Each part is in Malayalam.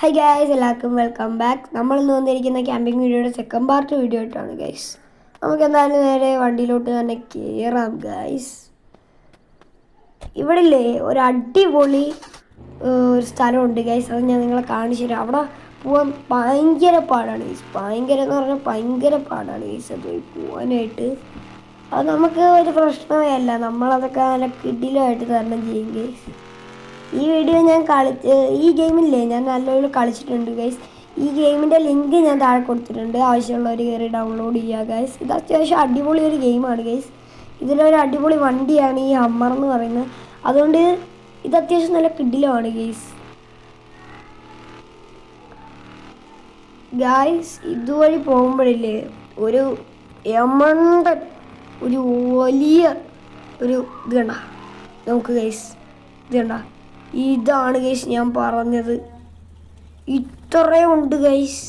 ഹായ് ഗൈസ്, എല്ലാവർക്കും വെൽക്കം ബാക്ക്. നമ്മളിന്ന് വന്നിരിക്കുന്ന ക്യാമ്പിംഗ് വീഡിയോയുടെ സെക്കൻഡ് പാർട്ട് വീഡിയോ ആയിട്ടാണ് ഗൈസ്. നമുക്ക് എന്തായാലും നേരെ വണ്ടിയിലോട്ട് തന്നെ കയറാം ഗൈസ്. ഇവിടെ ഇല്ലേ ഒരു അടിപൊളി ഒരു സ്ഥലമുണ്ട് ഗൈസ്. അത് ഞാൻ നിങ്ങളെ കാണിച്ചു തരാം. അവിടെ പോകാൻ ഭയങ്കര പാടാണ് ഗൈസ്. ഭയങ്കര എന്ന് പറഞ്ഞാൽ ഭയങ്കര പാടാണ് ഗൈസ് അത് പോകാനായിട്ട്. അത് നമുക്ക് ഒരു പ്രശ്നമേ അല്ല. നമ്മളതൊക്കെ നല്ല കിടിലമായിട്ട് തരണം ചെയ്യും ഗൈസ്. ഈ വീഡിയോ ഞാൻ ഈ ഗെയിമില്ലേ ഞാൻ നല്ലപോലെ കളിച്ചിട്ടുണ്ട് ഗൈസ്. ഈ ഗെയിമിൻ്റെ ലിങ്ക് ഞാൻ താഴെ കൊടുത്തിട്ടുണ്ട്. ആവശ്യമുള്ളവർ കയറി ഡൗൺലോഡ് ചെയ്യുക ഗൈസ്. ഇത് അത്യാവശ്യം അടിപൊളി ഒരു ഗെയിമാണ് ഗൈസ്. ഇതിലൊരു അടിപൊളി വണ്ടിയാണ് ഈ ഹമ്മർ എന്ന് പറയുന്നത്. അതുകൊണ്ട് ഇത് അത്യാവശ്യം നല്ല കിടിലമാണ് ഗൈസ്. ഗൈസ് ഇതുവഴി പോകുമ്പോഴില്ലേ ഒരു ഒരു വലിയ ഒരു ഇത് കണ്ട നമുക്ക് ഗൈസ്. ഇത് കണ്ട, ഇതാണ് ഗൈസ് ഞാൻ പറഞ്ഞത്. ഇത്രയുണ്ട് ഗൈസ്.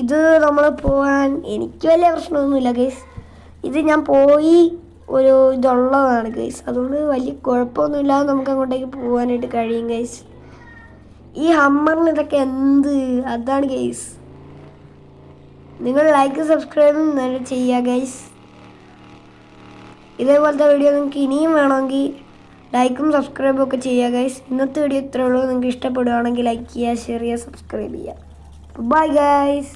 ഇത് നമ്മൾ പോകാൻ എനിക്ക് വലിയ പ്രശ്നമൊന്നുമില്ല ഗൈസ്. ഇത് ഞാൻ പോയി ഒരു ഇതുള്ളതാണ് ഗൈസ്. അതുകൊണ്ട് വലിയ കുഴപ്പമൊന്നുമില്ലാതെ നമുക്ക് അങ്ങോട്ടേക്ക് പോകാനായിട്ട് കഴിയും ഗൈസ്. ഈ ഹമ്മറിന് ഇതൊക്കെ അതാണ് ഗൈസ്. നിങ്ങൾ ലൈക്ക് സബ്സ്ക്രൈബും ചെയ്യുക ഗൈസ്. ഇതേപോലത്തെ വീഡിയോ നിങ്ങൾക്ക് ഇനിയും വേണമെങ്കിൽ ലൈക്കും സബ്സ്ക്രൈബും ഒക്കെ ചെയ്യുക ഗൈസ്. ഇന്നത്തെ വീഡിയോ ഇത്രയേ ഉള്ളൂ. നിങ്ങൾക്ക് ഇഷ്ടപ്പെടുകയാണെങ്കിൽ ലൈക്ക് ചെയ്യുക, ഷെയർ ചെയ്യുക, സബ്സ്ക്രൈബ് ചെയ്യുക. Bye guys.